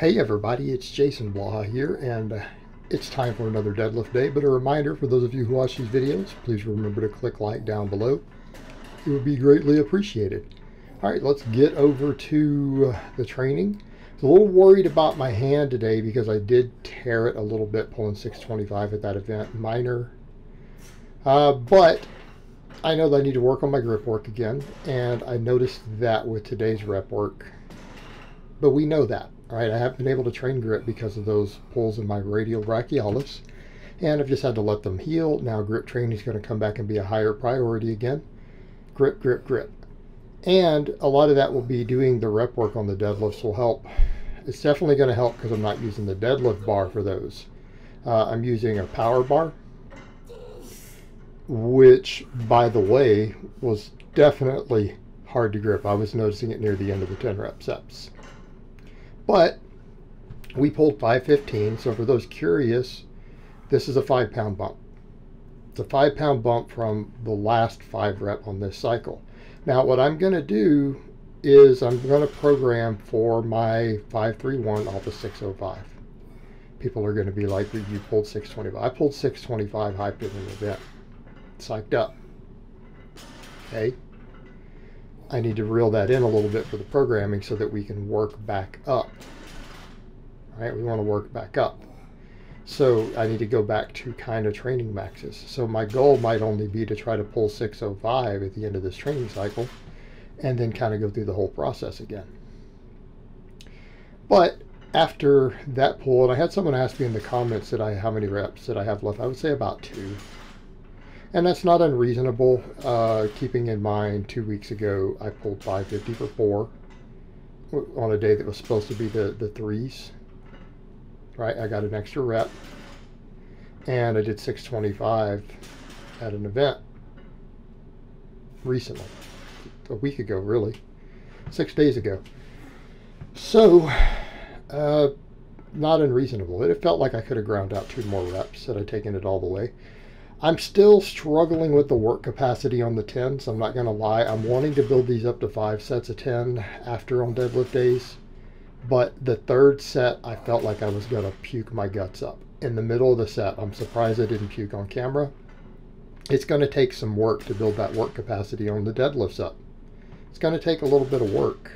Hey everybody, it's Jason Blaha here, and it's time for another deadlift day. But a reminder for those of you who watch these videos, please remember to click like down below. It would be greatly appreciated. All right, let's get over to the training. I was a little worried about my hand today because I did tear it a little bit pulling 625 at that event. Minor. But I know that I need to work on my grip work again, and I noticed that with today's rep work. But we know that. All right, I haven't been able to train grip because of those pulls in my radial brachialis, and I've just had to let them heal. Now grip training is going to come back and be a higher priority again. Grip, grip, grip. And a lot of that will be doing the rep work on the deadlifts will help. It's definitely going to help because I'm not using the deadlift bar for those. I'm using a power bar, which, by the way, was definitely hard to grip. I was noticing it near the end of the 10 rep sets. But we pulled 515, so for those curious, this is a 5-pound bump. It's a 5-pound bump from the last 5 rep on this cycle. Now what I'm going to do is I'm going to program for my 531 off of 605. People are going to be like, you pulled 625. I pulled 625 hyped in an event. Psyched up. Okay. I need to reel that in a little bit for the programming so that we can work back up. All right, we want to work back up. So I need to go back to kind of training maxes. So my goal might only be to try to pull 605 at the end of this training cycle and then kind of go through the whole process again. But after that pull, and I had someone ask me in the comments how many reps that I have left. I would say about 2. And that's not unreasonable, keeping in mind 2 weeks ago I pulled 550 for 4 on a day that was supposed to be the 3s. Right, I got an extra rep, and I did 625 at an event recently, a week ago really, 6 days ago. So, not unreasonable. It felt like I could have ground out 2 more reps had I taken it all the way. I'm still struggling with the work capacity on the 10s. I'm not going to lie. I'm wanting to build these up to 5 sets of 10 after on deadlift days. But the 3rd set, I felt like I was going to puke my guts up. In the middle of the set, I'm surprised I didn't puke on camera. It's going to take some work to build that work capacity on the deadlifts up. It's going to take a little bit of work.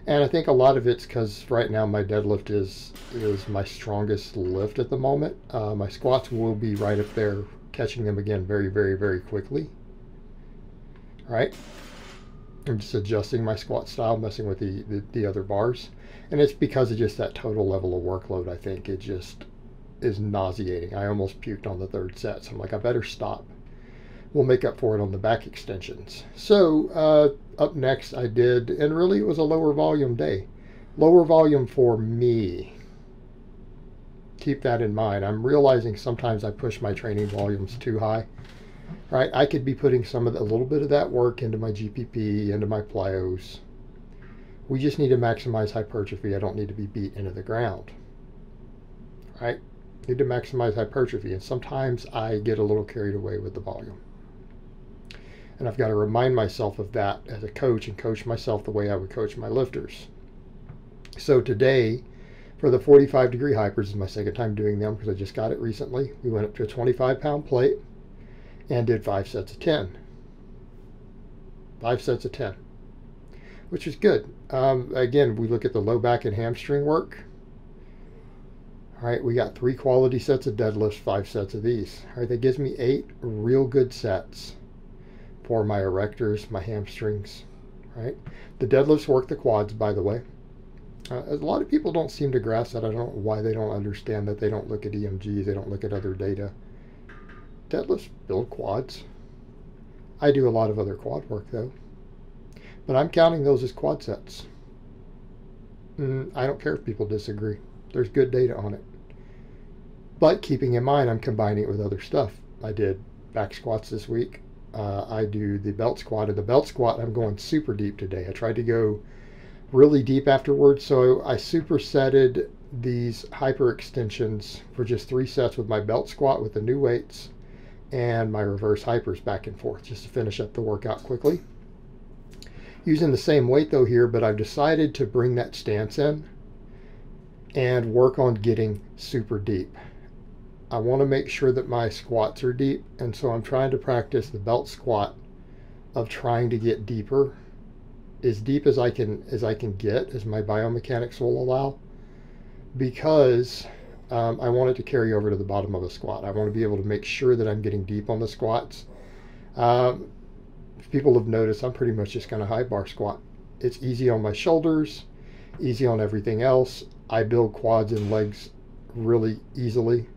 And I think a lot of it's because right now my deadlift is my strongest lift at the moment. My squats will be right up there, catching them again very, very, very quickly. All right. I'm just adjusting my squat style, messing with the other bars. And it's because of just that total level of workload. I think it just is nauseating. I almost puked on the 3rd set. So I'm like, I better stop. We'll make up for it on the back extensions. So up next I did, and really it was a lower volume day. Lower volume for me. Keep that in mind. I'm realizing sometimes I push my training volumes too high. Right, I could be putting a little bit of that work into my GPP, into my plyos. We just need to maximize hypertrophy. I don't need to be beat into the ground. Right, need to maximize hypertrophy, and sometimes I get a little carried away with the volume. And I've got to remind myself of that as a coach and coach myself the way I would coach my lifters. So today, for the 45 degree hypers, is my 2nd time doing them because I just got it recently. We went up to a 25-pound plate and did 5 sets of 10. 5 sets of 10, which is good. Again, we look at the low back and hamstring work. All right, we got 3 quality sets of deadlifts, 5 sets of these. All right, that gives me 8 real good sets for my erectors, my hamstrings. Right, the deadlifts work the quads, by the way. A lot of people don't seem to grasp that. I don't know why they don't understand that. They don't look at EMGs. They don't look at other data. Deadlifts build quads. I do a lot of other quad work though, but I'm counting those as quad sets. I don't care if people disagree. There's good data on it. But keeping in mind, I'm combining it with other stuff. I did back squats this week. I do the belt squat. And the belt squat, I'm going super deep today. I tried to go really deep afterwards, so I supersetted these hyperextensions for just 3 sets with my belt squat with the new weights and my reverse hypers back and forth just to finish up the workout quickly. Using the same weight though here, but I've decided to bring that stance in and work on getting super deep. I want to make sure that my squats are deep, and so I'm trying to practice the belt squat of trying to get deeper, as deep as I can get, as my biomechanics will allow, because I want it to carry over to the bottom of a squat. I want to be able to make sure that I'm getting deep on the squats. If people have noticed, I'm pretty much just going to high bar squat. It's easy on my shoulders, easy on everything else. I build quads and legs really easily.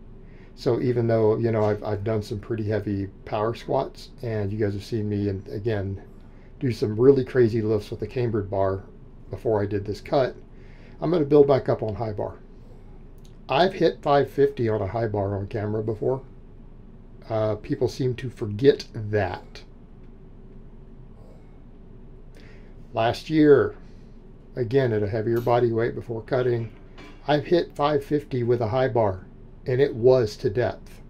So even though, you know, I've done some pretty heavy power squats, and you guys have seen me, and again, do some really crazy lifts with the cambered bar before I did this cut, I'm going to build back up on high bar. I've hit 550 on a high bar on camera before. People seem to forget that. Last year, again at a heavier body weight before cutting, I've hit 550 with a high bar, and it was to depth.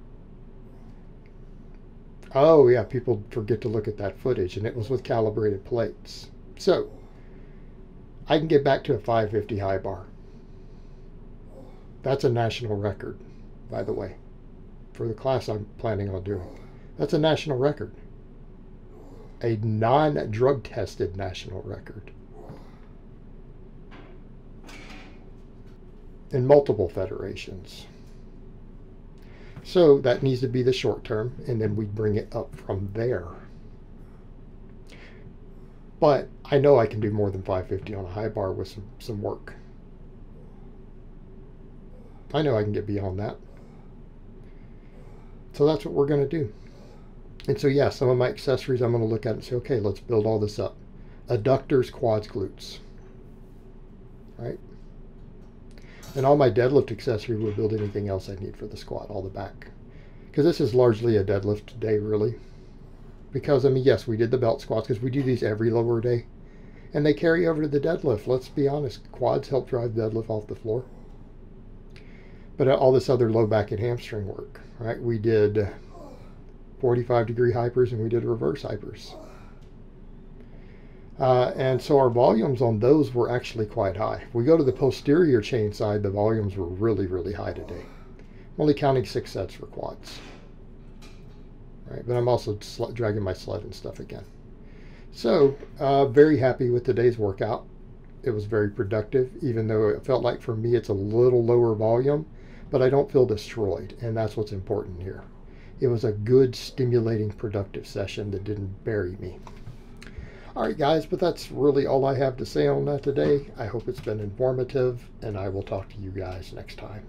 Oh yeah, people forget to look at that footage, and it was with calibrated plates. So I can get back to a 550 high bar. That's a national record, by the way, for the class I'm planning on doing. That's a national record. A non-drug tested national record. In multiple federations. So that needs to be the short term, and then we bring it up from there. But I know I can do more than 550 on a high bar with some work. I know I can get beyond that. So that's what we're going to do. And so yeah, some of my accessories I'm going to look at and say, okay, let's build all this up. Adductors, quads, glutes. Right? And all my deadlift accessory will build anything else I need for the squat, all the back. Because this is largely a deadlift day, really. Because, I mean, yes, we did the belt squats because we do these every lower day. And they carry over to the deadlift. Let's be honest, quads help drive deadlift off the floor. But all this other low back and hamstring work, right? We did 45 degree hypers and we did reverse hypers. And so our volumes on those were actually quite high. If we go to the posterior chain side, the volumes were really, really high today. I'm only counting 6 sets for quads. Right, but I'm also dragging my sled and stuff again. So, very happy with today's workout. It was very productive, even though it felt like for me it's a little lower volume, but I don't feel destroyed, and that's what's important here. It was a good, stimulating, productive session that didn't bury me. All right, guys, but that's really all I have to say on that today. I hope it's been informative, and I will talk to you guys next time.